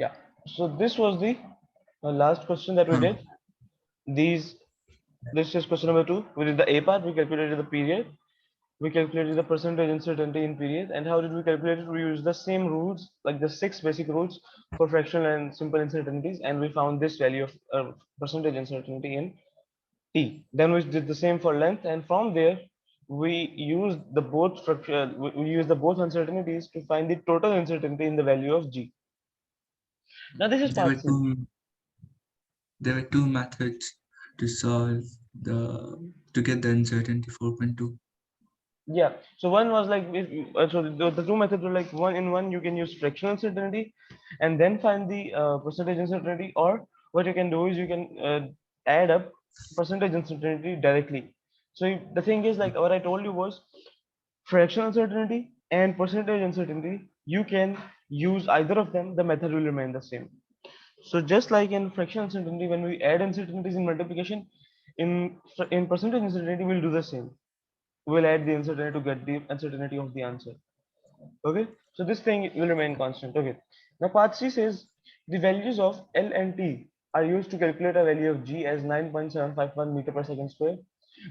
Yeah. So this was the last question that we Huh. did. These This is question number 2. We did the A part. We calculated the period. We calculated the percentage uncertainty in period. And how did we calculate it? We used the same rules, like the 6 basic rules for fractional and simple uncertainties, and we found this value of percentage uncertainty in T. Then we did the same for length, and from there we used the both structure. We used the both uncertainties to find the total uncertainty in the value of G. Now this is There were part C. two there were two methods to solve the to get the uncertainty 4.2. Yeah. So one was like, so the two methods were like, one in one you can use fractional uncertainty, and then find the percentage uncertainty. Or what you can do is you can add up percentage uncertainty directly. So the thing is, like what I told you was, fractional uncertainty and percentage uncertainty, you can use either of them. The method will remain the same. So just like in fractional uncertainty, when we add uncertainties in multiplication, in percentage uncertainty we'll do the same. We'll add the uncertainty to get the uncertainty of the answer. Okay, so this thing will remain constant. Okay, now part C says the values of L and T are used to calculate a value of G as 9.751 meter per second square.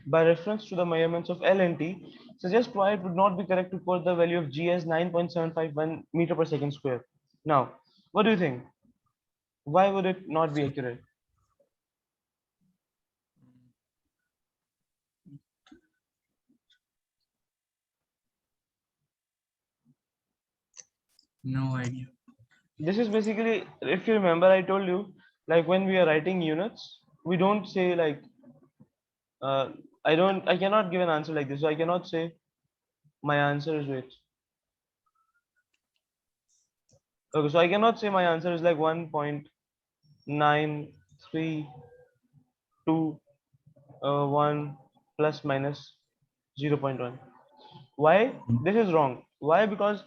By reference to the measurements of L and T, suggest why it would not be correct to quote the value of G as 9.751 meter per second square. Now, what do you think? Why would it not be So accurate? no idea. This is basically, if you remember, I told you, like when we are writing units, we don't say like, I cannot give an answer like this. So I cannot say my answer is wait. Okay, so I cannot say my answer is like 1.932 1 plus minus 0.1. Why? This is wrong. Why? Because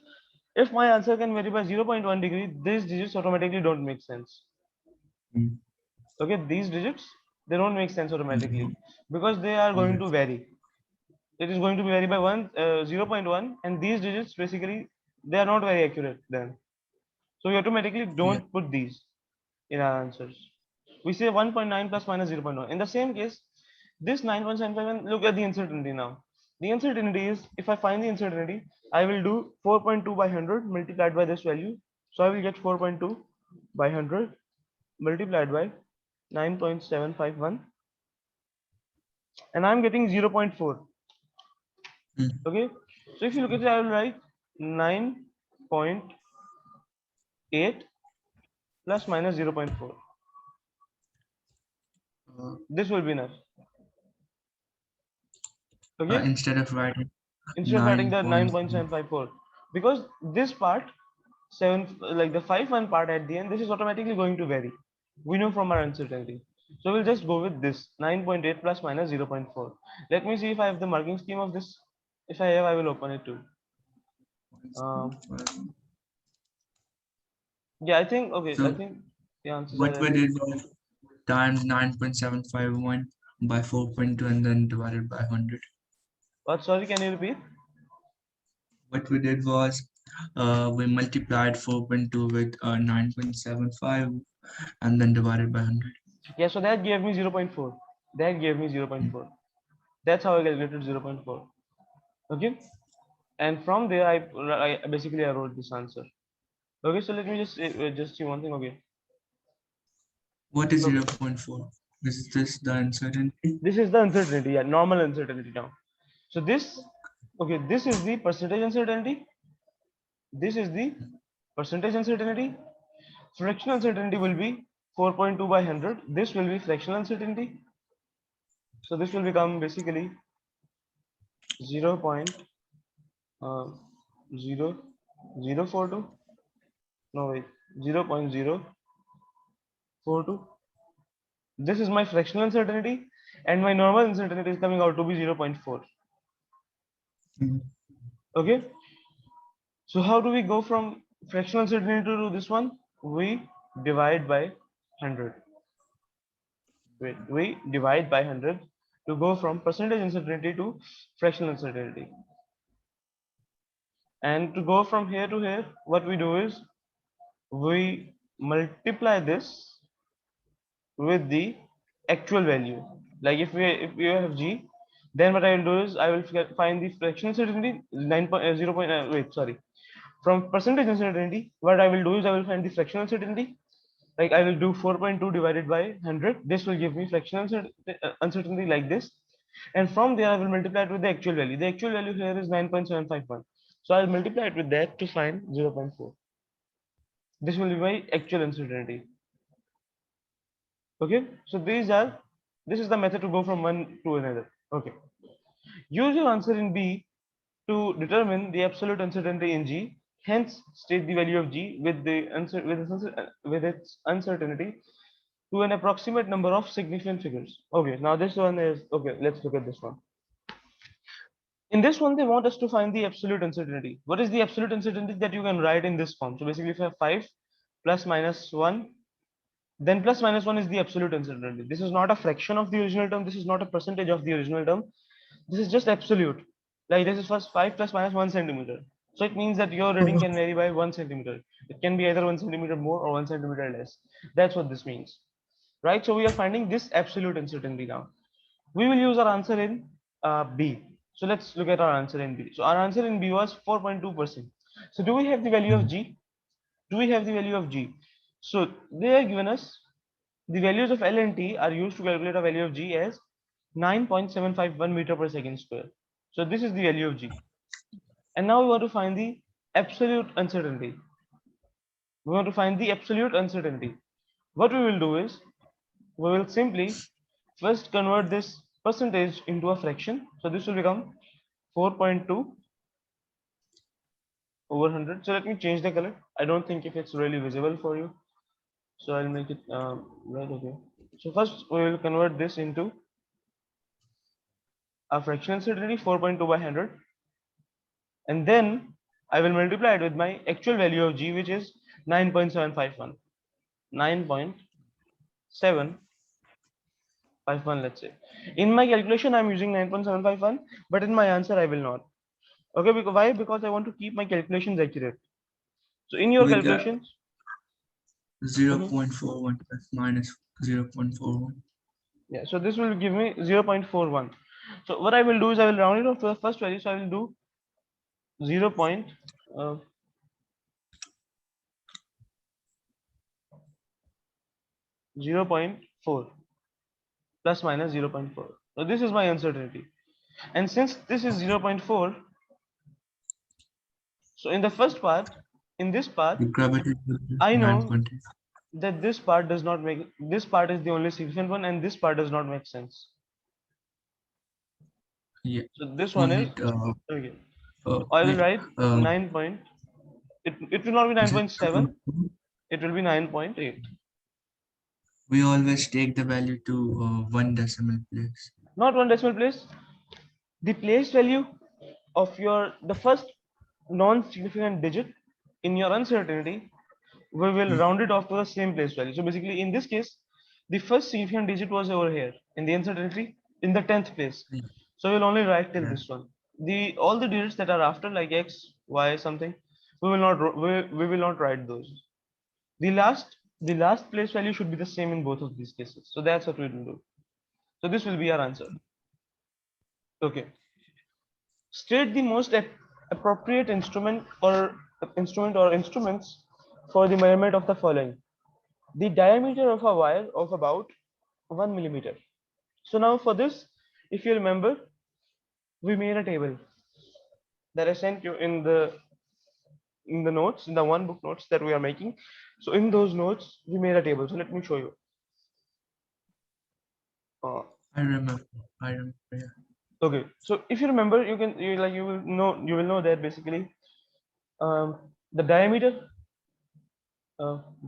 if my answer can vary by 0.1 degree, these digits automatically don't make sense. Mm. Okay, these digits, they don't make sense automatically Mhm. because they are going to Yes. vary. It is going to be vary by 0.1, and these digits basically they are not very accurate then. So we automatically Yeah. don't put these in our answers. We say 1.9 plus minus 0.1. In the same case, this 9.75, and look at the uncertainty now. The uncertainty is, if I find the uncertainty, I will do 4.2 by 100 multiplied by this value. So I will get 4.2 by 100 multiplied by 9.751, and I'm getting 0.4. Mm. Okay, so if you look at it, I will write 9.8 plus minus 0.4. Uh, This will be enough. Okay, Instead of writing instead of writing the 9.7. 9.754, because this part, 7, like the 5 1 part at the end, this is automatically going to vary. We know from our uncertainty. So we'll just go with this 9.8 plus minus 0.4. Let me see if I have the marking scheme of this. If I have, I will open it too. um, yeah, I think, okay, I So think the answers are what we there. did was times 9.751 by 4.2 and then divided by 100. What, sorry, can you repeat? What we did was we multiplied 4.2 with 9.75 and then divided by 100. Yeah, so that gave me 0.4. That gave me 0.4. That's how I calculated 0.4. Okay, and from there I basically I wrote this answer. Okay, so let me just see one thing. Okay, What is okay, zero point 0.4? Is this the uncertainty? this is the uncertainty. Yeah, normal uncertainty now. So this, okay, this is the percentage uncertainty. This is the percentage uncertainty. Fractional uncertainty will be 4.2 by 100. This will be fractional uncertainty. So this will become basically 0. Uh, 0.042. No, wait, 0.042. This is my fractional uncertainty, and my normal uncertainty is coming out to be 0.4. Mm. Okay, so how do we go from fractional uncertainty to this one? We divide by 100. Wait, we divide by 100 to go from percentage uncertainty to fractional uncertainty. And to go from here to here, what we do is we multiply this with the actual value. Like if we have g, then what I will do is I will find the fractional certainty 9.0. Wait, sorry. From percentage uncertainty, what I will do is I will find the fractional certainty. Like I will do 4.2 divided by 100. This will give me fractional uncertainty like this. And from there I will multiply it with the actual value. The actual value here is 9.751. So I'll multiply it with that to find 0.4. This will be my actual uncertainty. Okay, so this is the method to go from one to another. Okay, use your answer in B to determine the absolute uncertainty in G. Hence, state the value of G with with its uncertainty to an approximate number of significant figures. Okay, now this one is okay. Let's look at this one. In this one, they want us to find the absolute uncertainty. What is the absolute uncertainty that you can write in this form? So basically, if you have 5 plus minus 1, then plus minus 1 is the absolute uncertainty. This is not a fraction of the original term. This is not a percentage of the original term. This is just absolute. Like this is first 5 plus minus 1 centimeter. So it means that your reading can vary by 1 centimeter. It can be either 1 centimeter more or 1 centimeter less. That's what this means. Right? So we are finding this absolute uncertainty now. We will use our answer in B. So let's look at our answer in B. So our answer in B was 4.2%. So do we have the value of G? Do we have the value of G? So they are given us the values of L and T are used to calculate a value of G as 9.751 meter per second square. So this is the value of G. And now we want to find the absolute uncertainty. We want to find the absolute uncertainty. What we will do is we will simply first convert this percentage into a fraction. So this will become 4.2 over 100. So let me change the color. I don't think if it's really visible for you. So I'll make it right. Okay. So first we will convert this into a fractional certainty 4.2 by 100, and then I will multiply it with my actual value of G, which is 9.751. 9.751, let's say. In my calculation, I'm using 9.751, but in my answer, I will not. Okay, because why? Because I want to keep my calculations accurate. So in your We got calculations, 0.41 plus minus 0.41. yeah, so this will give me 0.41. So what I will do is I will round it off to the first value. So I will do 0. Uh, 0.4 plus minus 0.4. So this is my uncertainty. And since this is 0.4, so in the first part, in this part, You grab it with I know 9.8. that this part does not make, this part is the only significant one, and this part does not make sense. Yeah. So this one On is, it, okay. So I will wait, write 9 point, it will not be 9.7, it will be 9.8. we always take the value to one decimal place. Not one decimal place, the place value of your, the first non-significant digit in your uncertainty, we will round it off to the same place value. So basically in this case, the first significant digit was over here in the uncertainty in the 10th place. Yeah. So we'll only write till Yeah. this one. The all the digits that are after, like x, y, something, we will not we will not write those. The last place value should be the same in both of these cases. So that's what we will do. So this will be our answer. Okay. State the most appropriate instrument or instruments for the measurement of the following. The diameter of a wire of about 1 millimeter. So now for this, if you remember, we made a table that I sent you in the notes, in the one book notes that we are making. So in those notes, we made a table. So let me show you. Uh, I remember. I remember. Yeah. okay. So if you remember, you will know that basically the diameter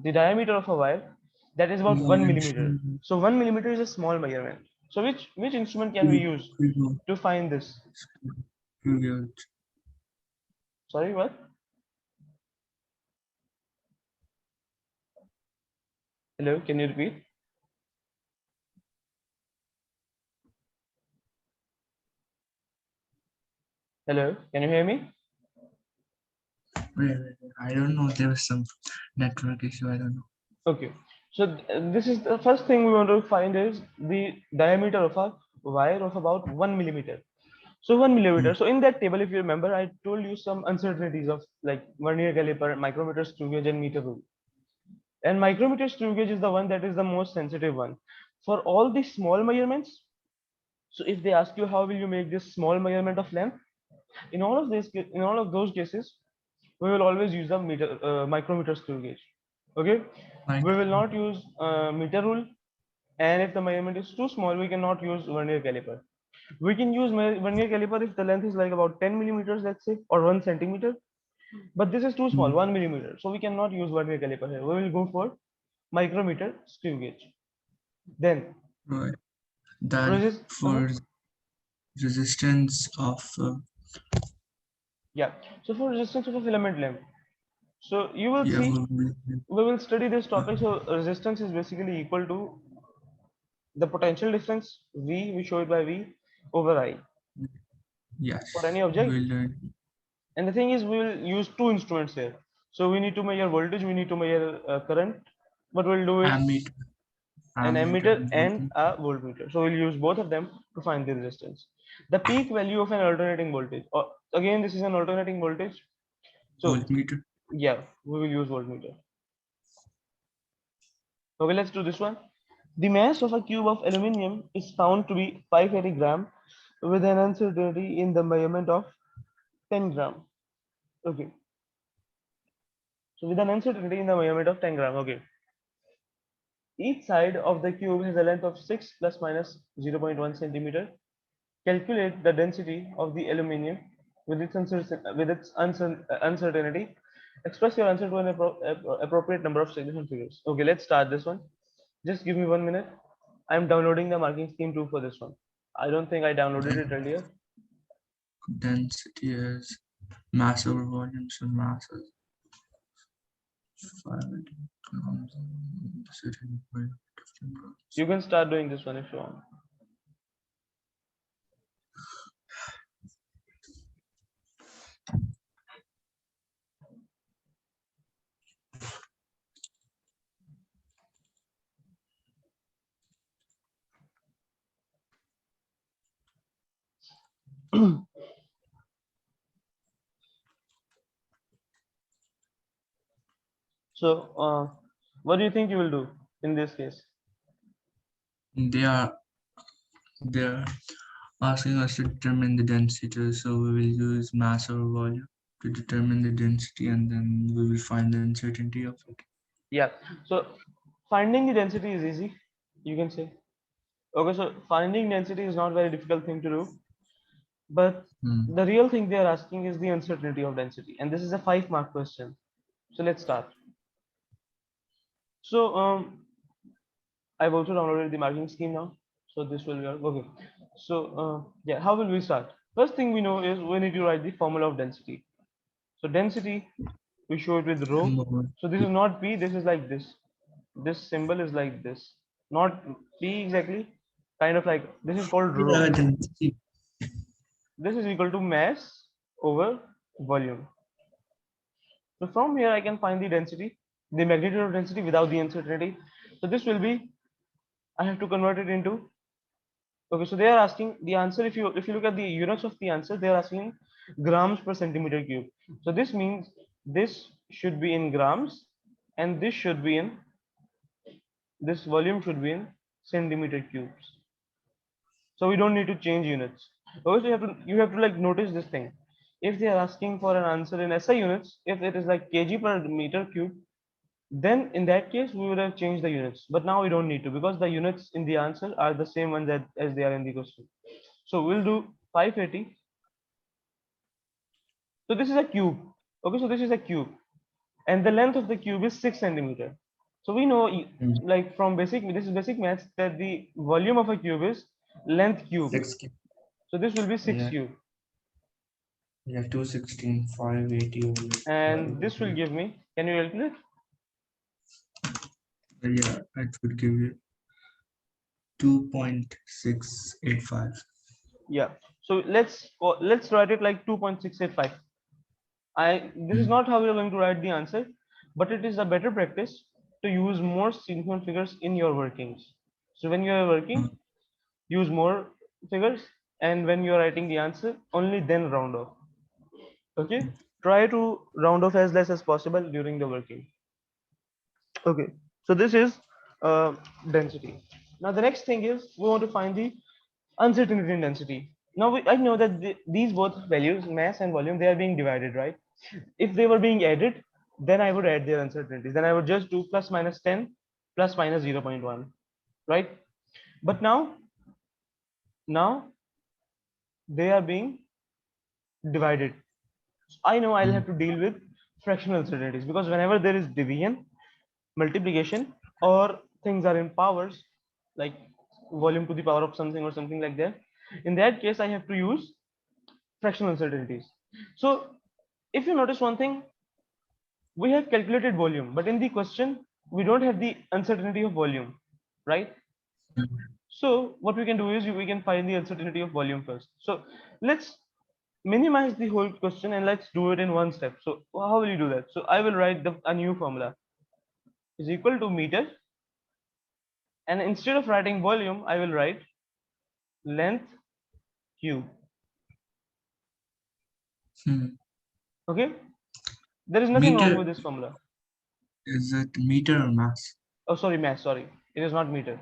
the diameter of a wire, that is about 1 millimeter. So 1 millimeter is a small measurement. So which instrument can we use to find this? Sorry, what? Hello, can you repeat? Hello, can you hear me? Wait, I don't know. There was some network issue. I don't know. Okay. So this is the first thing we want to find is the diameter of a wire of about 1 millimeter. So 1 millimeter. Mm. So in that table, if you remember, I told you some uncertainties of like vernier caliper, micrometer, screw gauge, and meter rule. And micrometer screw gauge is the one that is the most sensitive one. For all the small measurements, so if they ask you how will you make this small measurement of length, in all of those cases, we will always use the micrometer screw gauge. Okay, Right. we will not use meter rule, and if the measurement is too small, we cannot use vernier caliper. We can use vernier caliper if the length is like about 10 millimeters, let's say, or 1 centimeter. But this is too small, Mm. 1 millimeter. So we cannot use vernier caliper here. We will go for micrometer screw gauge. Then Right. Then resist. for resistance of Yeah. So for resistance of a filament length. So you will yeah, see we will study this topic. So resistance is basically equal to the potential difference V, we show it by V over I for yes, any object. we'll learn And the thing is, we will use two instruments here. So we need to measure voltage, we need to measure current. What we'll do is ammeter, an ammeter ammeter and and voltmeter. a voltmeter. So we'll use both of them to find the resistance. The peak value of an alternating voltage. Or again, this is an alternating voltage. So Voltmeter. yeah, we will use voltmeter. Okay, let's do this one. The mass of a cube of aluminium is found to be 580 gram with an uncertainty in the measurement of 10 gram. Okay, so with an uncertainty in the measurement of 10 gram. Okay, each side of the cube has a length of 6 plus minus 0.1 centimeter. Calculate the density of the aluminium with its uncertainty. Express your answer to an appropriate number of significant figures. Okay, let's start this one. Just give me 1 minute. I'm downloading the marking scheme too for this one. I don't think I downloaded it Then earlier. density is mass over volume, so mass is 5 grams. Certain point, different grams. You can start doing this one if you want. So, what do you think you will do in this case? They are they're asking us to determine the density, so we will use mass over volume to determine the density, and then we will find the uncertainty of it. Yeah. So, finding the density is easy. You can say. Okay. So, finding density is not very difficult thing to do. But Hmm. the real thing they are asking is the uncertainty of density, and this is a 5 mark question. So let's start. So I've also downloaded the marking scheme now. So this will work. Okay. So yeah, how will we start? First thing we know is we need to write the formula of density. So density, we show it with rho. M over So this is not P, this is like this. This symbol is like this. Not P exactly. Kind of like this is called rho. density. This is equal to mass over volume. So from here I can find the density, the magnitude of density without the uncertainty. So this will be, I have to convert it into, okay, so they are asking the answer, if you look at the units of the answer, they are asking grams per centimeter cube. So this means this should be in grams and this should be in, this volume should be in centimeter cubes. So we don't need to change units. Also you have to like notice this thing. If they are asking for an answer in SI units, if it is like kg per meter cube, then in that case we would have changed the units, but now we don't need to because the units in the answer are the same ones as they are in the question. So we'll do 580. So this is a cube. Okay, so this is a cube and the length of the cube is 6 centimeter. So we know Hmm. like from basic, this is basic maths, that the volume of a cube is length cube. 6 So this will be 6 yeah, cube yeah, 216, 580 over and this will 580. give me, can you calculate? Yeah, it would give you 2.685. Yeah, so let's write it like 2.685. This is Hmm. not how we are going to write the answer, but it is a better practice to use more significant figures in your workings. So when you are working, use more figures, and when you are writing the answer, only then round off. Okay, try to round off as less as possible during the working. Okay, so this is density. Now the next thing is we want to find the uncertainty in density. Now I know that these both values, mass and volume, they are being divided, right? If they were being added, then I would add their uncertainties. Then I would just do plus minus 10 plus minus 0.1, right? But now they are being divided. So I know I'll have to deal with fractional uncertainties, because whenever there is division, multiplication, or things are in powers, like volume to the power of something or something like that, in that case I have to use fractional uncertainties. So if you notice one thing, we have calculated volume, but in the question we don't have the uncertainty of volume, right? So what we can do is we can find the uncertainty of volume first. So let's minimize the whole question and let's do it in one step. So how will you do that? So I will write a new formula is equal to meter, and instead of writing volume I will write length cube. Okay, there is nothing wrong Meter, with this formula. is it meter or mass? Oh, sorry, mass. Sorry, it is not meter.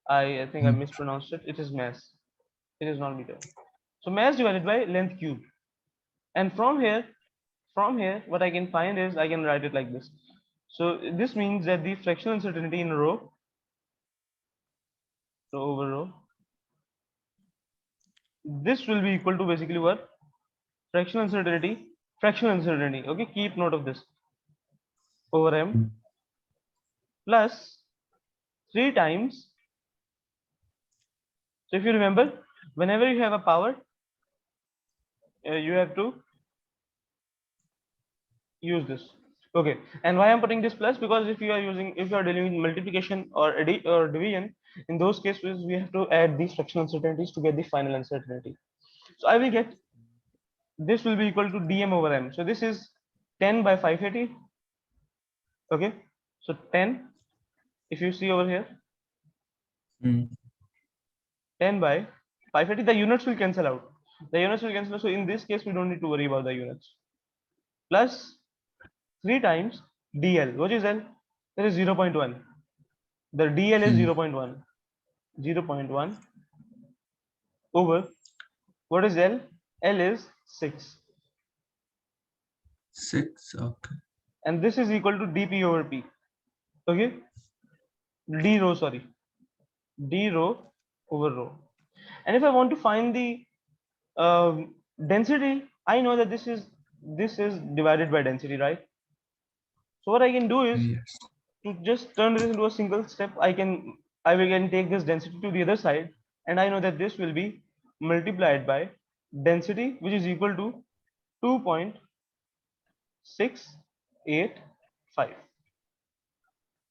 I think I mispronounced it. It is mass. It is not meter. So mass divided by length cube. And from here, what I can find is I can write it like this. So this means that the fractional uncertainty in row over row, this will be equal to basically what? Fractional uncertainty. Okay, keep note of this. Over m plus 3 times. So if you remember, whenever you have a power, you have to use this. Okay, and why I'm putting this plus? Because if you are dealing with multiplication or division, in those cases we have to add these fractional uncertainties to get the final uncertainty. So I will get, this will be equal to dm over m. So this is 10 by 580. Okay, so 10, if you see over here, 10 by 580, the units will cancel out. So in this case we don't need to worry about the units. Plus 3 times dl, which is l? That is 0.1. The dl is 0.1. 0.1 over, what is l? L is 6. 6, okay. And this is equal to dp over p. Okay, d rho, sorry, d rho over rho. And if I want to find the density, I know that this is divided by density, right? So what I can do is, Yes. to just turn this into a single step, I will take this density to the other side, and I know that this will be multiplied by density, which is equal to 2.685.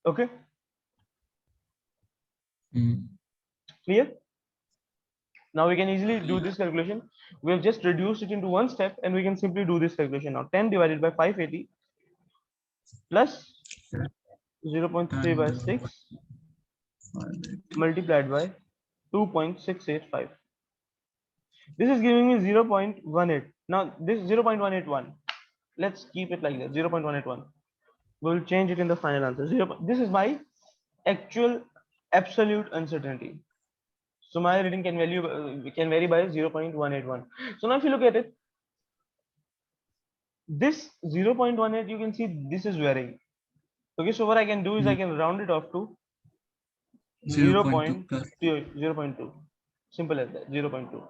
Okay, clear? Now we can easily do this calculation. We have just reduced it into one step, and we can simply do this calculation now. 10 divided by 580 plus 0.3 by 6 multiplied by 2.685. This is giving me 0.18. Now this 0.181, let's keep it like that, 0.181. We will change it in the final answer. This is my actual absolute uncertainty. So my reading can vary by 0.181. So now if you look at it, this 0.18, you can see this is varying. Okay, so what I can do is I can round it off to 0.2 plus. 0.2. Simple as that, 0.2.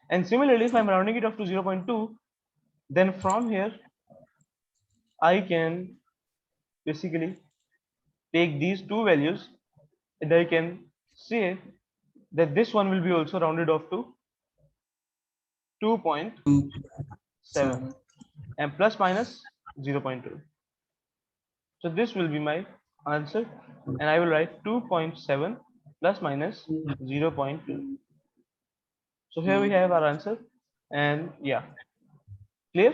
And similarly, if I'm rounding it off to 0.2, then from here I can basically take these two values and I can say that this one will be also rounded off to 2.7 and plus minus 0.2. So this will be my answer, and I will write 2.7 plus minus 0.2. So here we have our answer, and yeah, clear?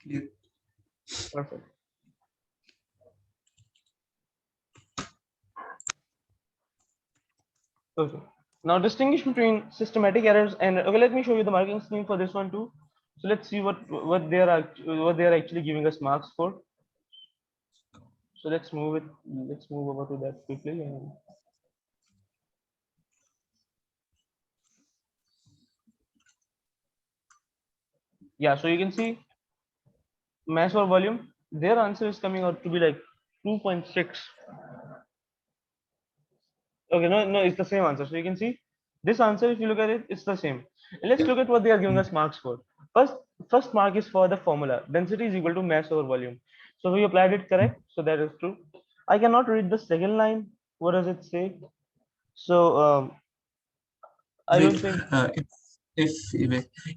Clear. Perfect. Okay. Now distinguish between systematic errors and okay. Let me show you the marking scheme for this one too. So let's see what they are actually giving us marks for. So let's move it. Let's move over to that quickly. And yeah, so you can see mass or volume. Their answer is coming out to be like 2.6. Okay, no, it's the same answer. So you can see this answer, if you look at it, it's the same. And let's look at what they are giving us marks for. First, first mark is for the formula. Density is equal to mass over volume. So we applied it correct. So that is true. I cannot read the second line. What does it say? So I Wait, don't think. if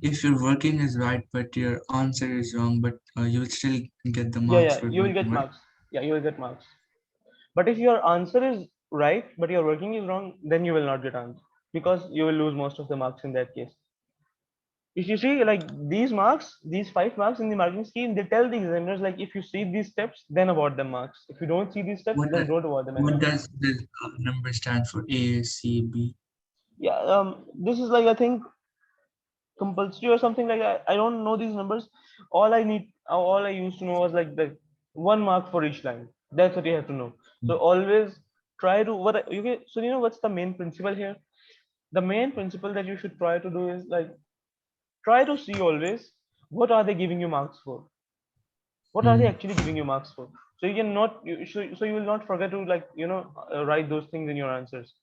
if your working is right but your answer is wrong, but you will still get the marks Yeah, for you will get working, right? marks. Yeah, you will get marks. But if your answer is right, but your working is wrong, then you will not get answer because you will lose most of the marks in that case. If you see like these marks, these 5 marks in the marking scheme, they tell the examiners like if you see these steps, then award them marks. If you don't see these steps, What then don't award them any what marks. does this number stand for? A, C, B? Yeah, this is like I think compulsory or something like that. I don't know these numbers. All I used to know was like the 1 mark for each line. That's what you have to know. So always try to what you get. So you know what's the main principle here? The main principle that you should try to do is like try to see always what are they giving you marks for. What are they Mm, actually giving you marks for? So you cannot so you will not forget to like write those things in your answers.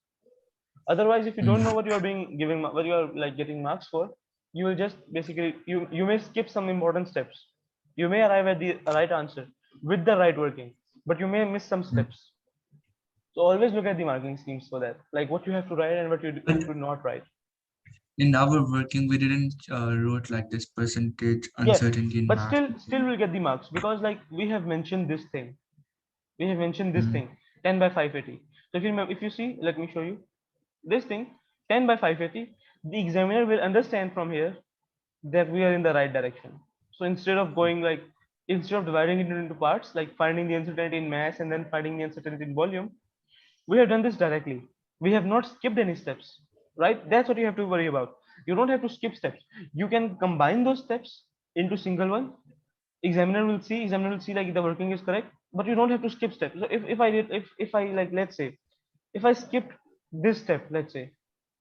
Otherwise, if you don't know mm, what you are being given, what you are like getting marks for, you will just basically you may skip some important steps. You may arrive at the right answer with the right working, but you may miss some mm. steps. So always look at the marking schemes for that, like what you have to write and what you But should not write. in our working, we didn't wrote like this percentage Yeah, uncertainty in but math. still we'll get the marks because like we have mentioned this thing. We have mentioned this Mm, thing 10 by 580. So if you remember, if you see, let me show you this thing 10 by 580. The examiner will understand from here that we are in the right direction. So instead of dividing it into parts, like finding the uncertainty in mass and then finding the uncertainty in volume, we have done this directly. We have not skipped any steps, right? That's what you have to worry about. You don't have to skip steps. You can combine those steps into single one. Examiner will see like the working is correct, but you don't have to skip steps. So if I like let's say if I skipped this step, let's say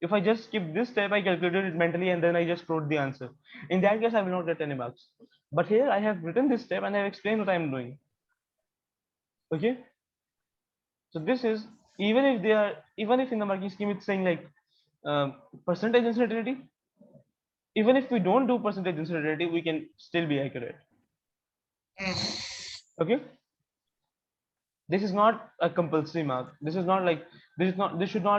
if I just skip this step, I calculated it mentally and then I just wrote the answer. In that case, I will not get any marks. But here I have written this step and I have explained what I am doing. Okay. So this is even if in the marking scheme it's saying like percentage uncertainty, even if we don't do percentage uncertainty, we can still be accurate. Okay. This is not a compulsory mark. This should not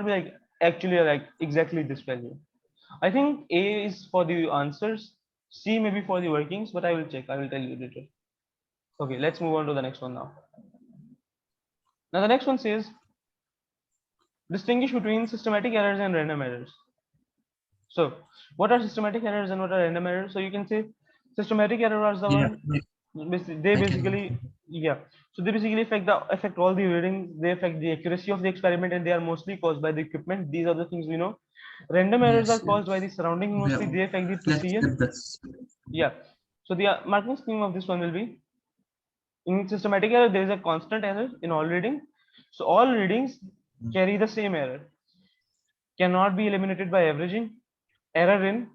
be like actually like exactly this value. I think A is for the answers, C maybe for the workings, but I will check. I will tell you later. Okay, let's move on to the next one now. Now the next one says distinguish between systematic errors and random errors. So what are systematic errors and what are random errors? So you can say systematic errors are the yeah, one they I basically can. yeah, so they basically affect all the readings, they affect the accuracy of the experiment, and they are mostly caused by the equipment. These are the things we know. Random errors are Yes, caused by yes. the surrounding, Yeah. mostly they affect the Let's precision. skip this. Yeah, so the marking scheme of this one will be in systematic error there is a constant error in all reading, so all readings carry the same error, cannot be eliminated by averaging. Error in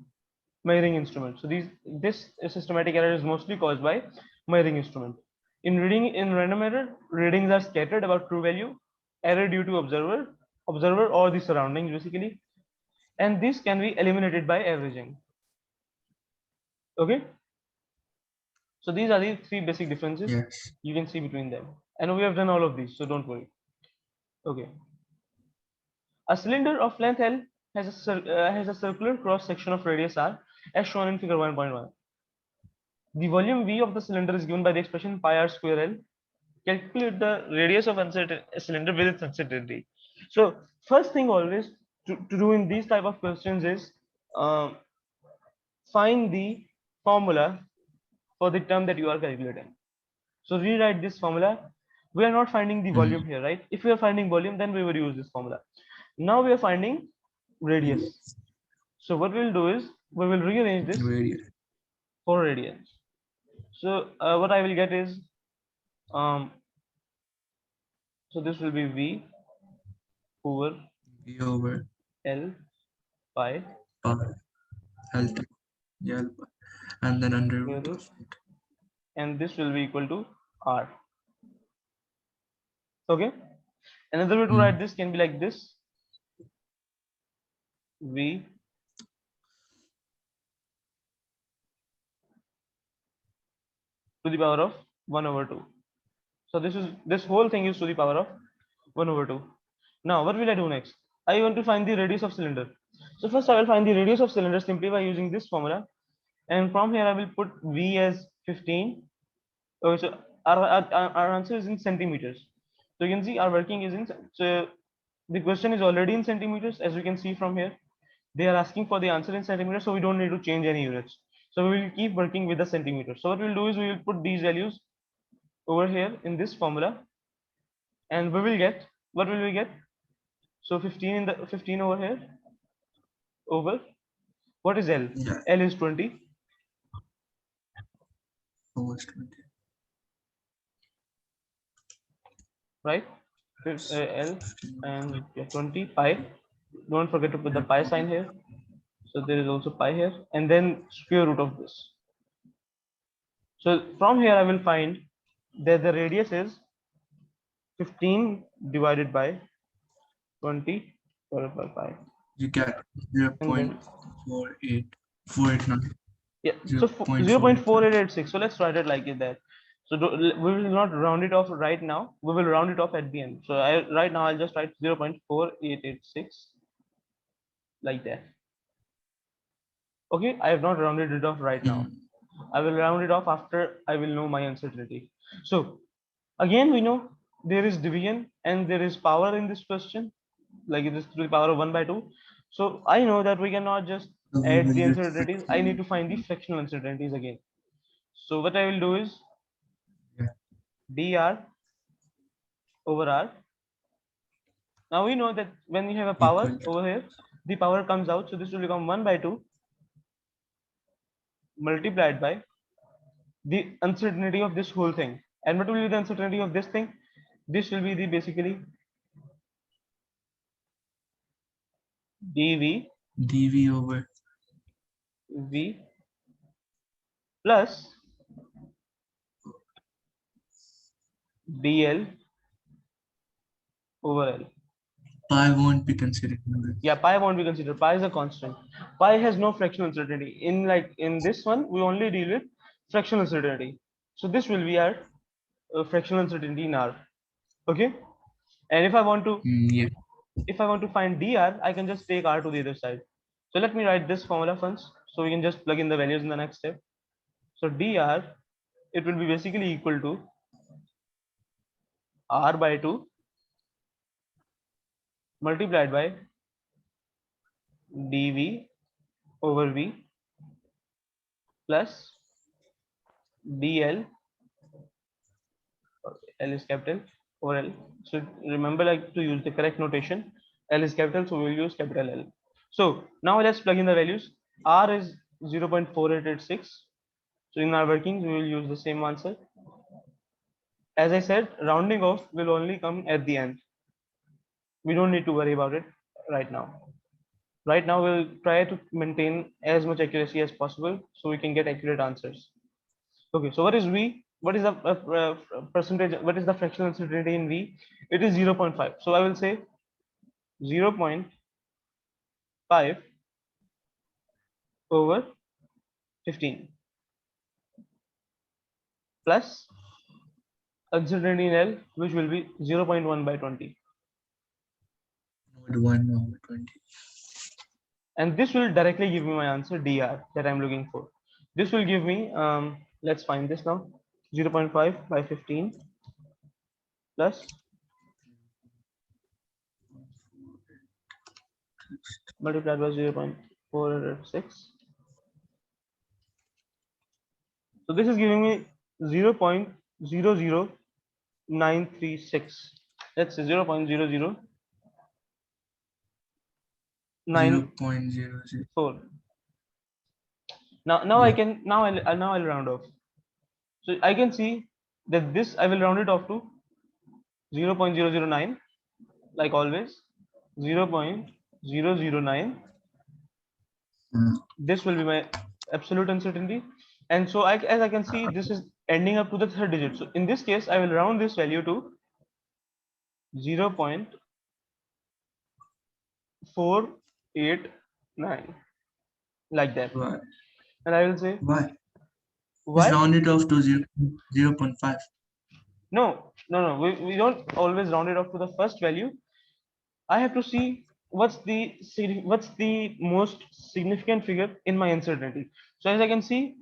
measuring instrument. So this systematic error is mostly caused by measuring instrument. In random error, readings are scattered about true value. Error due to observer or the surroundings basically, and this can be eliminated by averaging. Okay, so these are the three basic differences Yes. you can see between them. And we have done all of these, so don't worry. Okay, a cylinder of length L has a circular cross section of radius R as shown in figure 1.1. The volume V of the cylinder is given by the expression pi r square L. Calculate the radius of uncertain cylinder with its uncertainty. So first thing always to do in these type of questions is um, find the formula for the term that you are calculating. So rewrite this formula. We are not finding the Mm, volume here, right? If we are finding volume, then we would use this formula. Now we are finding radius. So what we'll do is we will rearrange this Radius. for radians. So what I will get is um, so this will be V over V over L pi pi L to L pi, and then under square root root, of it. and this will be equal to R. Okay. Another way to write this can be like this: V to the power of 1 over 2. So this whole thing is to the power of 1 over 2. Now what will I do next? I want to find the radius of cylinder. So first I will find the radius of cylinder simply by using this formula, and from here I will put V as 15. Okay, so our answer is in centimeters. So you can see our working is in, so the question is already in centimeters, as you can see from here. They are asking for the answer in centimeters, so we don't need to change any units. So we will keep working with the centimeters. So what we'll do is we will put these values over here in this formula, and we will get, what will we get? So 15 in the 15 over here over, what is L? Yeah, L is 20, over 20. right? L and 20 pi. Don't forget to put the pi sign here. So there is also pi here, and then square root of this. So from here I will find that the radius is 15 divided by 20 divided by pi, You get 0 and then 0.4849. yeah, so 0.489. 0.4886. So let's write it like that. So we will not round it off right now. We will round it off at the end. So right now I'll just write 0.4886 like that. Okay, I have not rounded it off right now. I will round it off after I will know my uncertainty. So again, we know there is division and there is power in this question, like it is to the power of 1 by 2. So I know that we cannot just So we add will the use uncertainties. I need to find the fractional uncertainties again. So what I will do is dr over r. Now we know that when we have a power equal to over here, the power comes out. So this will become 1 by 2 multiplied by the uncertainty of this whole thing. And what will be the uncertainty of this thing? This will be the basically dv dv over v plus dl over l. pi won't be considered in this. Yeah, pi won't be considered. Pi is a constant. Pi has no fractional uncertainty. In this one, we only deal with fractional uncertainty. So this will be our fractional uncertainty in R. Okay. And Yeah, if I want to find dr, I can just take r to the other side. So let me write this formula first, so we can just plug in the values in the next step. So dr, it will be basically equal to r by 2 multiplied by dv over v plus dl, l is capital, over l. So remember, like, to use the correct notation. L is capital, so we will use capital L. So now let's plug in the values. R is 0.4886. So in our workings, we will use the same answer. As I said, rounding off will only come at the end. We don't need to worry about it right now. Right now, we'll try to maintain as much accuracy as possible so we can get accurate answers. Okay, so what is V? What is the percentage? What is the fractional uncertainty in V? It is 0.5. So I will say 0.5 over 15 plus uncertainty in L, which will be 0.1 by 20. node 1 over 20. And this will directly give me my answer dr that I'm looking for. This will give me, let's find this now, 0.5 by 15 plus multiplied by 0.406. So this is giving me 0.00936. Let's say 0.00 0.00. 4. Now I Yeah. can now I'll round off. So I can see that this I will round it off to 0.009 like always. 0.009. Mm. This will be my absolute uncertainty. And so as I can see, this is ending up to the third digit. So in this case, I will round this value to 0.489 like that. Why? And I will say, Why? Just why? round it off to 0.5. No. We don't always round it off to the first value. I have to see what's the most significant figure in my uncertainty. So as I can see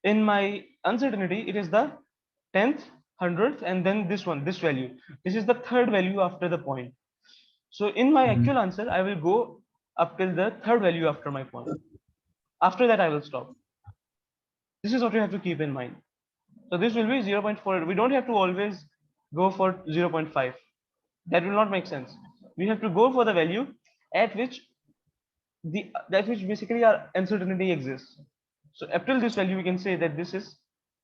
in my uncertainty, it is the 10th, 100th, and then this value. This is the third value after the point. So in my Mm. actual answer, I will go up till the third value after my point. After that, I will stop. This is what you have to keep in mind. So this will be 0.4. We don't have to always go for 0.5. That will not make sense. We have to go for the value at which basically our uncertainty exists. So up till this value, we can say that this is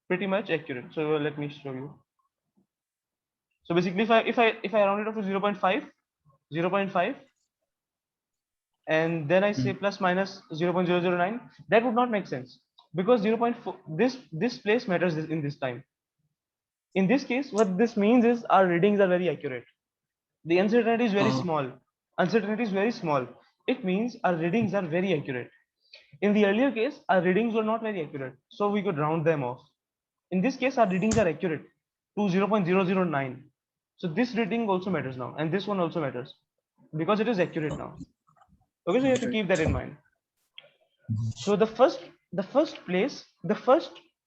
pretty much accurate. So let me show you. So basically, if I round it off to 0.5, 0.5, and then I say Mm. plus minus 0.009, that would not make sense because 0.4 this place matters in this time. In this case, what this means is our readings are very accurate. The uncertainty is very Oh, small. Uncertainty is very small. It means our readings are very accurate. In the earlier case, our readings were not very accurate, so we could round them off. In this case, our readings are accurate to 0.009. So this reading also matters now, and this one also matters because it is accurate now. Okay, so you have to okay. keep that in mind. So the first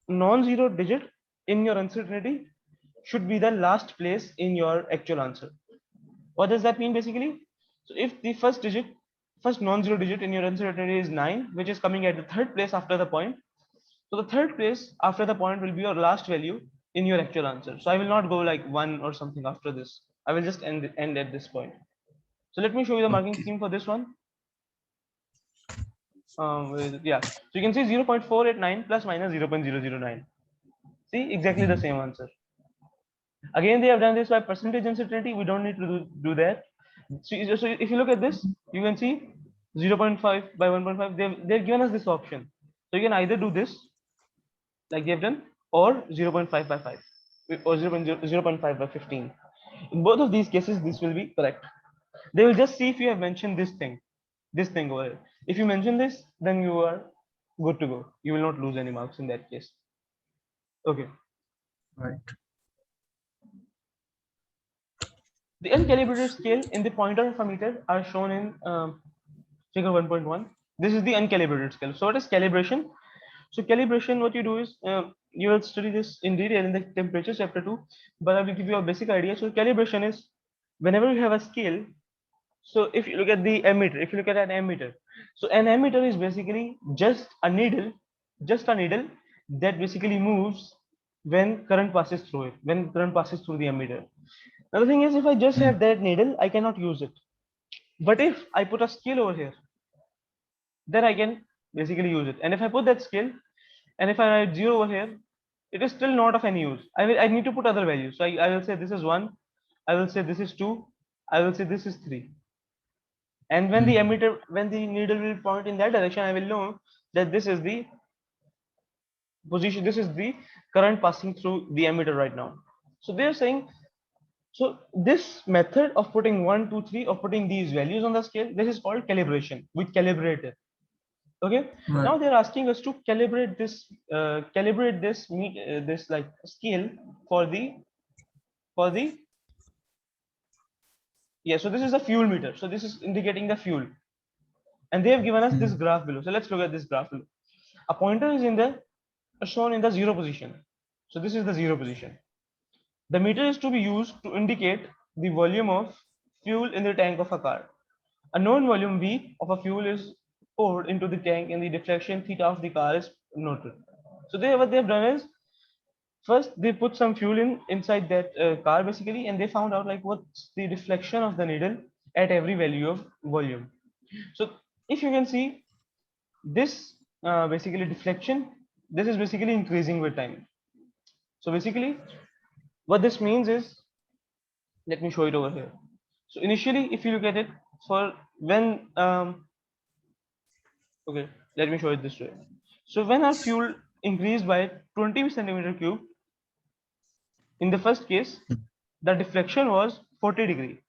non-zero digit in your uncertainty should be the last place in your actual answer. What does that mean basically? So if the first non-zero digit in your uncertainty is 9, which is coming at the third place after the point, so the third place after the point will be your last value in your actual answer. So I will not go like 1 or something after this. I will just end at this point. So let me show you the marking Okay. scheme for this one. Yeah, so you can see 0.489 plus minus 0.009. See, exactly the Mm. same answer. Again, they have done this by percentage uncertainty. We don't need to do that. So if you look at this, you can see 0.5 by 1.5. They've given us this option. So you can either do this like they've done, or 0.5 by 5, or 0.5 by 15. In both of these cases, this will be correct. They will just see if you have mentioned this thing over here. If you mention this, then you are good to go. You will not lose any marks in that case. Okay. Right. The uncalibrated scale in the pointer of a meter are shown in figure 1.1. This is the uncalibrated scale. So what is calibration? So calibration, what you do is you will study this in detail in the temperature chapter 2, but I will give you a basic idea. So calibration is whenever you have a scale. So if you look at the ammeter, if you look at an ammeter, so an ammeter is basically just a needle that basically moves when current passes through it, when current passes through the ammeter. Now the thing is, if I just Mm. have that needle, I cannot use it. But if I put a scale over here, then I can basically use it. And if I put that scale, and if I write 0 over here, it is still not of any use. I need to put other values. So I will say this is 1, I will say this is 2, I will say this is 3. And when Mm. when the needle will point in that direction, I will know that this is the position, this is the current passing through the ammeter right now. So they are saying, so this method of putting 1, 2, 3, of putting these values on the scale, this is called calibration. We calibrate it. Okay. Right. Now they're asking us to calibrate this like scale for the yeah. So this is a fuel meter. So this is indicating the fuel, and they have given us this Mm. graph below. So let's look at this graph below. A pointer is shown in the zero position. So this is the zero position. The meter is to be used to indicate the volume of fuel in the tank of a car. A known volume V of a fuel is poured into the tank and the deflection theta of the car is noted. So what they've done is first they put some fuel inside that car basically, and they found out like what's the deflection of the needle at every value of volume. So if you can see this basically deflection, this is basically increasing with time. So basically what this means is, let me show it over here. So initially, if you look at it, for when okay, let me show it this way. So when our fuel increased by 20 centimeter cube, in the first case, the deflection was 40 degree,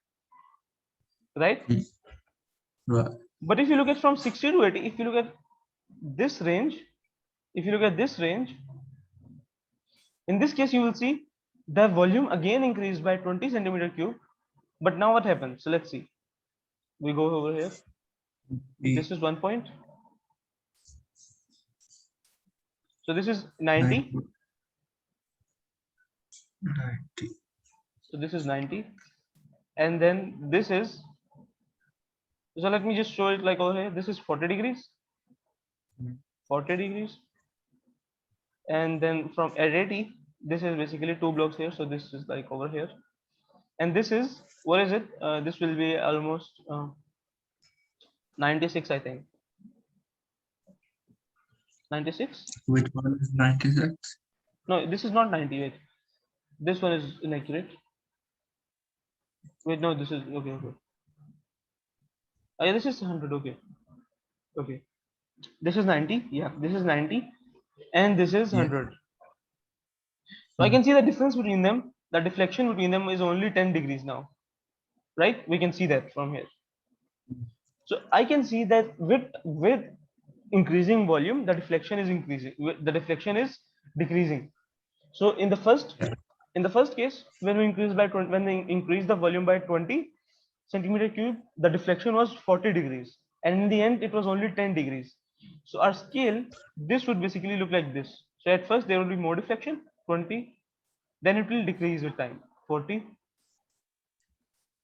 right? Mm. Right. But if you look at from 60 to 80, if you look at this range, if you look at this range, in this case, you will see the volume again increased by 20 centimeter cube. But now what happens? So let's see. We go over here. This is 1 point. So this is 90. 90. So this is 90. And then this is, so let me just show it like over here. This is 40 degrees. 40 degrees. And then from at 80, this is basically 2 blocks here. So this is like over here. And this is, what is it? This will be almost 96, I think. 96? Which one is 96? No, this is not 90. Wait, this one is inaccurate. Wait, no, this is okay. Okay. Oh, yeah, this is 100. Okay. Okay. This is 90. Yeah, this is 90. And this is Yeah. 100. So I can see the difference between them. The deflection between them is only 10 degrees now, right? We can see that from here. So I can see that with increasing volume, the deflection is increasing. The deflection is decreasing. So in the first case, when we increase by 20, when we increase the volume by 20 centimeter cube, the deflection was 40 degrees, and in the end, it was only 10 degrees. So our scale, this would basically look like this. So at first there will be more deflection, 20, then it will decrease with time, 40,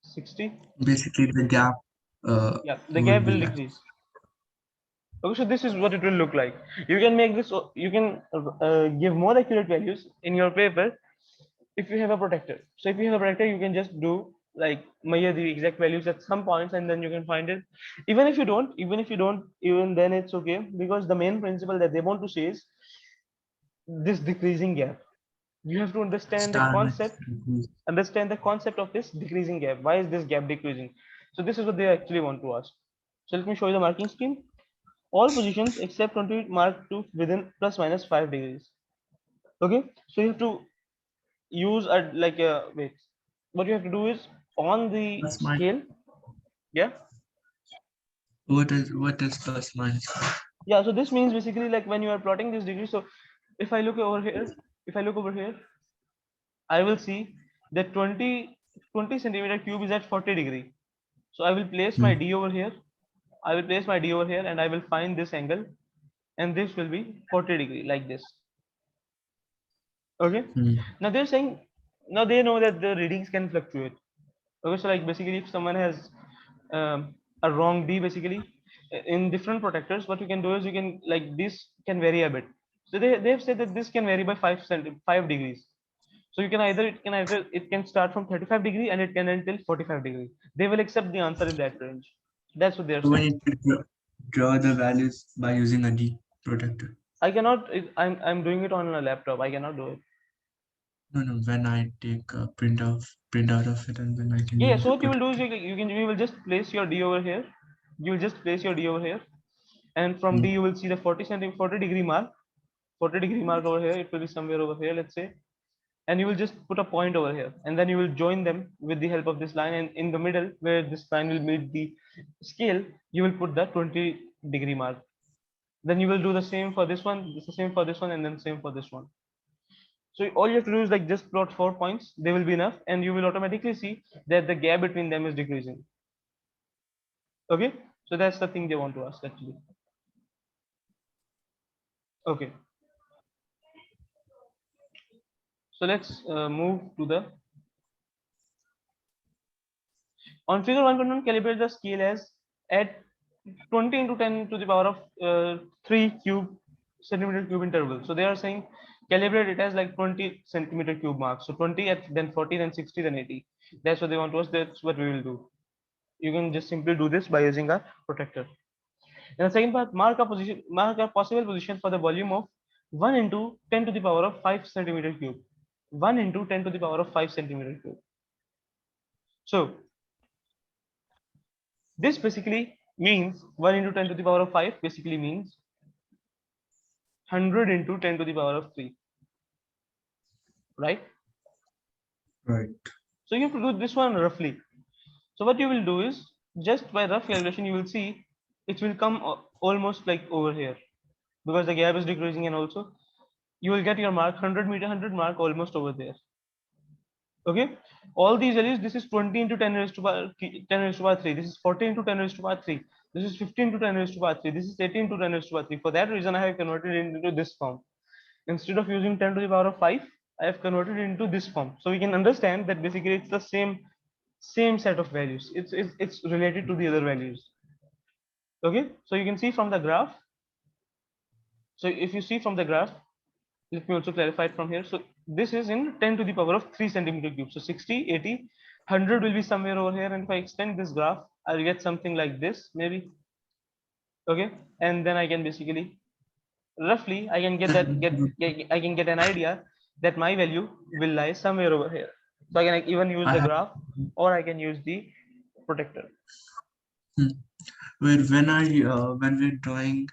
60. Basically, the gap Yeah, the will gap be will less. decrease. Okay, so this is what it will look like. You can make this, you can give more accurate values in your paper if you have a protector. So if you have a protector, you can just do like measure the exact values at some points and then you can find it. Even then it's okay, because the main principle that they want to say is this decreasing gap. You have to Start with understand the concept of this decreasing gap. Why is this gap decreasing? So this is what they actually want to ask. So let me show you the marking scheme. All positions except 20 marked to within plus minus 5 degrees. Okay, so you have to use a like a wait. What you have to do is on the plus minus. scale. Yeah, What is plus minus? yeah. So this means basically like when you are plotting this degree. So if I look over here, I will see that 20 centimeter cube is at 40 degree. So I will place my Hmm. D over here. I will place my D over here and I will find this angle, and this will be 40 degree like this. Okay. Hmm. Now they're saying, now they know that the readings can fluctuate. Okay, so like basically if someone has a wrong D, basically in different protectors, what you can do is you can like this can vary a bit. So they have said that this can vary by 5 degrees. So you can it can start from 35 degree and it can end till 45 degree. They will accept the answer in that range. That's what they are So we saying. need to draw the values by using a D protector. I cannot. I'm doing it on a laptop. I cannot do it. No, when I take a print out of it, and then I can Yeah. use So the what you will do is protector. you will just place your D over here. You will just place your D over here, and from D Hmm. you will see the 40 degree mark. 40 degree mark over here. It will be somewhere over here. Let's say, and you will just put a point over here, and then you will join them with the help of this line. And in the middle, where this line will meet the scale, you will put the 20 degree mark. Then you will do the same for this one, the same for this one, and then same for this one. So all you have to do is like just plot 4 points. They will be enough, and you will automatically see that the gap between them is decreasing. Okay, so that's the thing they want to ask actually. Okay, so let's move to the on figure 1.1. Calibrate the scale as at 20 into 10 to the power of 3 cube centimeter cube interval. So they are saying calibrate it as like 20 centimeter cube marks. So 20 at then 40 then 60 then 80. That's what they want to us. That's what we will do. You can just simply do this by using a protector. And the second part, mark a possible position for the volume of 1 into 10 to the power of 5 centimeter cube. 1 into 10 to the power of 5 centimeter cube. So this basically means 1 into 10 to the power of 5 basically means 100 into 10 to the power of 3, right? Right. So you have to do this one roughly. So what you will do is, just by rough calculation, you will see it will come almost like over here, because the gap is decreasing, and also you will get your mark 100 mark almost over there. Okay, all these values, this is 20 into 10 raised to power 3, this is 40 into 10 raised to power 3, this is 15 to 10 raised to power 3, this is 18 to 10 raised to power 3. For that reason, I have converted it into this form. Instead of using 10 to the power of 5, I have converted it into this form. So we can understand that basically it's the same set of values. It's related to the other values. Okay, so you can see from the graph. So if you see from the graph, let me also clarify it from here. So this is in 10 to the power of 3 centimeter cube. So 60, 80, 100 will be somewhere over here. And if I extend this graph, I'll get something like this, maybe. Okay, and then I can basically, roughly, I can I can get an idea that my value will lie somewhere over here. So I can even use I the have graph, or I can use the protector. when we're drawing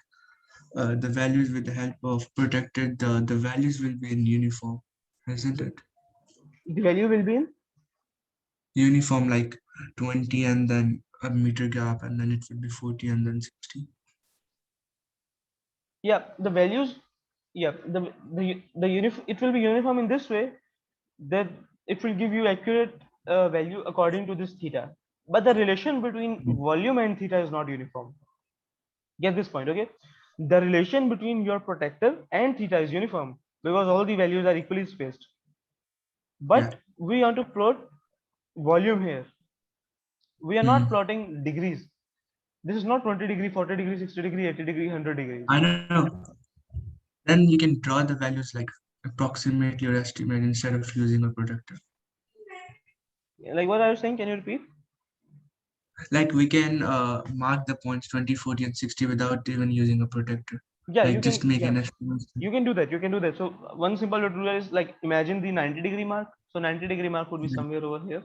the values with the help of protected, the values will be in uniform, isn't it? The value will be in, Uniform, like 20 and then a meter gap, and then it would be 40 and then 60. yeah, the values, yeah, it will be uniform in this way, that it will give you accurate value according to this theta. But the relation between Mm. volume and theta is not uniform. Get this point, okay? The relation between your protector and theta is uniform because all the values are equally spaced. Yeah. But we want to plot volume here. We are not Mm. plotting degrees. This is not 20 degree, 40 degree, 60 degree, 80 degree, 100 degrees. I know. Then you can draw the values like approximate your estimate instead of using a protector. Like what I was saying, can you repeat? Like we can mark the points 20, 40, and 60 without even using a protector. Yeah, Like you just can. make Yeah, an estimate. you can do that. You can do that. So one simple way to do that is, like, imagine the 90-degree mark. So 90-degree mark would be Yeah. somewhere over here,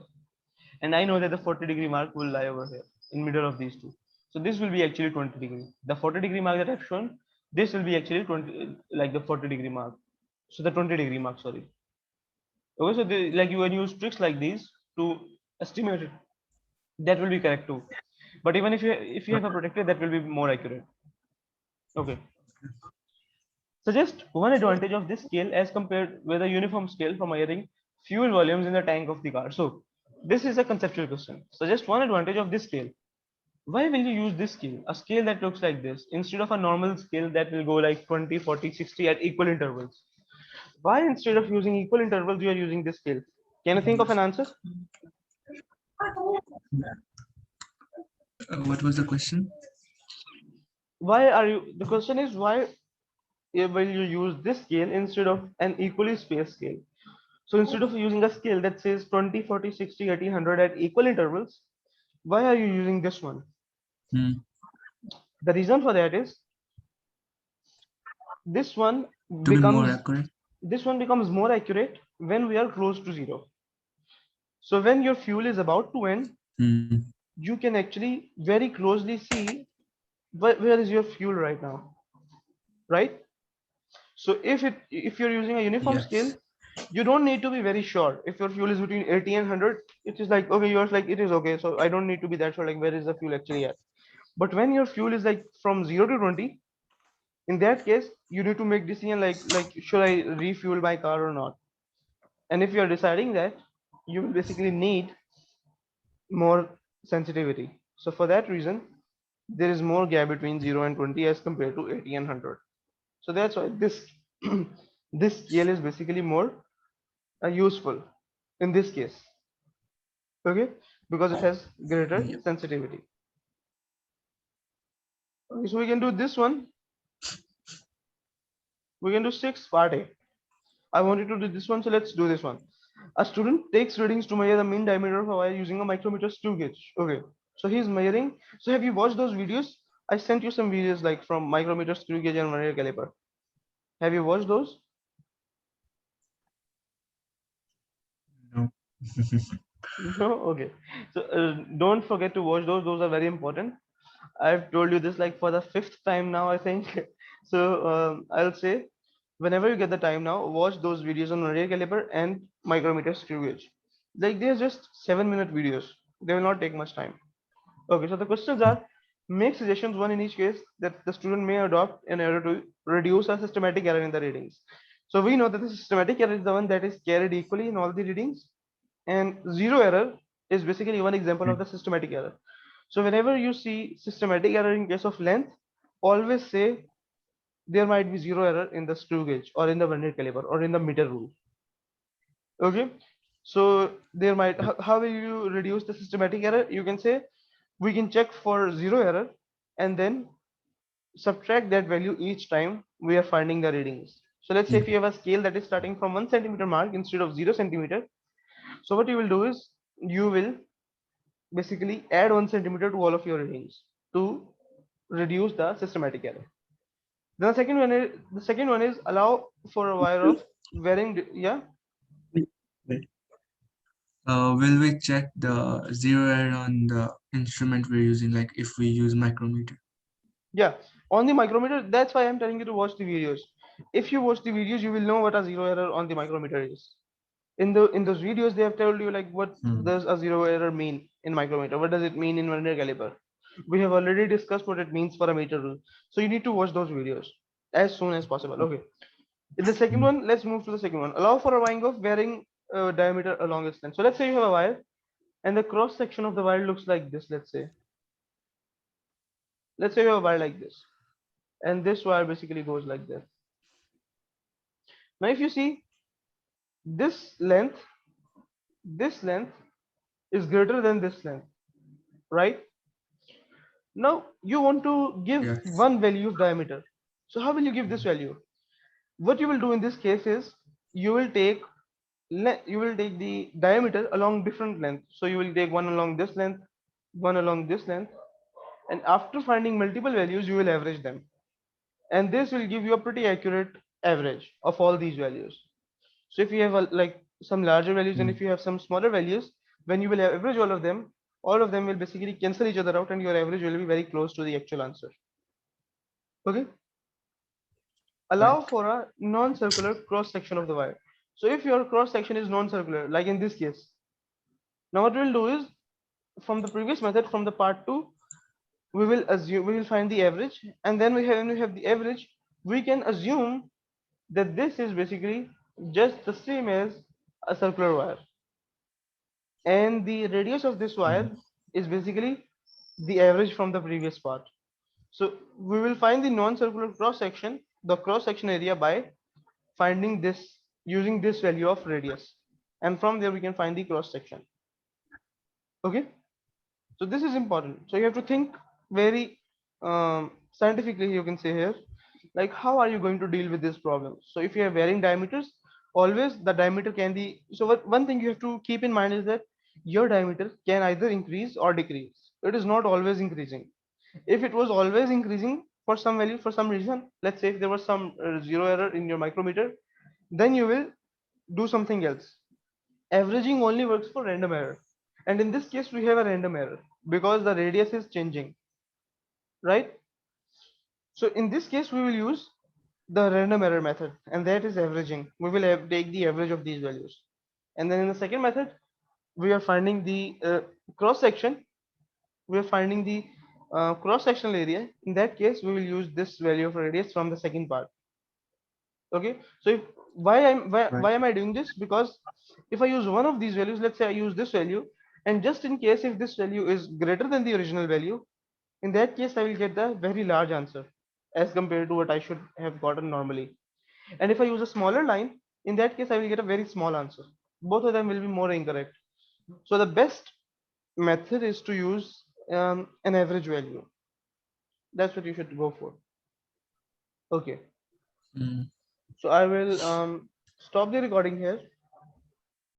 and I know that the 40-degree mark will lie over here in middle of these two. So this will be actually 20 degree. The 40-degree mark that I've shown, this will be actually 20, like the 40-degree mark. So the 20-degree mark, sorry. Okay, so like you can use tricks like these to estimate it. That will be correct too. But even if you have a protector, that will be more accurate. Okay. Suggest one advantage of this scale as compared with a uniform scale for measuring fuel volumes in the tank of the car. So this is a conceptual question. Suggest one advantage of this scale. Why will you use this scale? A scale that looks like this instead of a normal scale that will go like 20, 40, 60 at equal intervals. Why instead of using equal intervals, you are using this scale? Can you think of an answer? What was the question? Why are you, the question is, why will you use this scale instead of an equally spaced scale? So instead of using a scale that says 20, 40, 60, 80, 100 at equal intervals, why are you using this one? Hmm. The reason for that is, this one To be more becomes accurate. more accurate when we are close to zero. So when your fuel is about to end, Hmm. you can actually very closely see where is your fuel right now, right? So if you're using a uniform scale, Yes. you don't need to be very sure. If your fuel is between 80 and 100, it is like, okay, yours like, it is okay. So I don't need to be that sure, like, where is the fuel actually at? But when your fuel is like from 0 to 20, in that case, you need to make decision like should I refuel my car or not? And if you're deciding that, you will basically need more sensitivity. So for that reason, there is more gap between 0 and 20 as compared to 80 and 100. So that's why this this scale is basically more useful in this case. Okay, because it has greater Yep. sensitivity. Okay, so we can do this one. We can do 6 part A. I wanted to do this one, so let's do this one. A student takes readings to measure the mean diameter of a wire using a micrometer screw gauge. Okay, so he's measuring. So have you watched those videos? I sent you some videos like from micrometer, screw gauge, and vernier caliper. Have you watched those? No. No? Okay. So don't forget to watch those. Those are very important. I've told you this like for the fifth time now, I think. So I'll say, whenever you get the time now, watch those videos on vernier caliper and micrometer, screw gauge. Like they're just 7-minute videos. They will not take much time. Okay, so the questions are: make suggestions, one in each case, that the student may adopt in order to reduce a systematic error in the readings. So we know that the systematic error is the one that is carried equally in all the readings, and zero error is basically one example of the systematic error. So whenever you see systematic error in case of length, always say there might be zero error in the screw gauge or in the vernier caliper or in the meter rule. Okay, so there might, how will you reduce the systematic error? You can say we can check for zero error and then subtract that value each time we are finding the readings. So let's say if you have a scale that is starting from 1 centimeter mark instead of 0 centimeter, so what you will do is you will basically add 1 centimeter to all of your readings to reduce the systematic error. The second one is allow for a wire of varying yeah. Will we check the zero error on the instrument we're using, like if we use micrometer? Yeah, on the micrometer, that's why I'm telling you to watch the videos. If you watch the videos, you will know what a zero error on the micrometer is. In those videos, they have told you like what does a zero error mean in micrometer? What does it mean in vernier caliper? We have already discussed what it means for a meter rule. So you need to watch those videos as soon as possible. Okay. In the second one, let's move to the second one. Allow for a wiring of varying diameter along its length. So let's say you have a wire and the cross section of the wire looks like this. Let's say you have a wire like this, and this wire basically goes like this. Now, if you see this length is greater than this length, right? Now you want to give Yes. one value of diameter. So how will you give this value? What you will do in this case is you will take the diameter along different lengths. So you will take one along this length, one along this length, and after finding multiple values, you will average them. And this will give you a pretty accurate average of all these values. So if you have like some larger values and if you have some smaller values, when you will average all of them will basically cancel each other out and your average will be very close to the actual answer. Okay. Allow Right. for a non-circular cross section of the wire. So if your cross section is non-circular, like in this case, now what we'll do is from the previous method, from the part 2, we will find the average, and then when we have the average, we can assume that this is basically just the same as a circular wire, and the radius of this wire is basically the average from the previous part. So we will find the non-circular cross section, the cross section area, by finding this using this value of radius, and from there we can find the cross section. Okay, so this is important. So you have to think very scientifically, you can say here, like how are you going to deal with this problem? So if you have varying diameters, always the diameter can be, so one thing you have to keep in mind is that your diameter can either increase or decrease. It is not always increasing. If it was always increasing for some value, for some reason, let's say if there was some zero error in your micrometer, then you will do something else. Averaging only works for random error, and in this case we have a random error because the radius is changing, right? So in this case we will use the random error method, and that is averaging. We will take the average of these values, and then in the second method we are finding the cross section. We are finding the cross sectional area. In that case we will use this value of radius from the second part. Okay, so if, why Right. am I doing this? Because if I use one of these values, let's say I use this value, and just in case if this value is greater than the original value, in that case I will get the very large answer as compared to what I should have gotten normally. And if I use a smaller line, in that case I will get a very small answer. Both of them will be more incorrect. So the best method is to use an average value. That's what you should go for. Okay, Mm. so I will stop the recording here.